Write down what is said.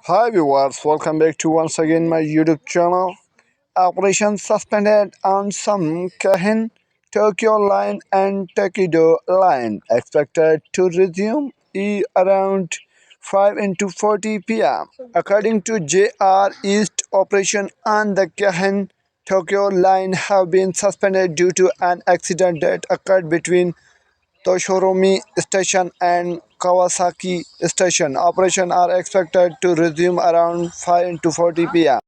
Hi viewers, welcome back to once again my YouTube channel. Operation suspended on some Kahin, Tokyo Line and Takido Line expected to resume around 5 into 40 p.m. According to JR East, operation on the Kahin Tokyo Line have been suspended due to an accident that occurred between Toshoromi Station and Kawasaki Station. Operations are expected to resume around 5 to 40 p.m.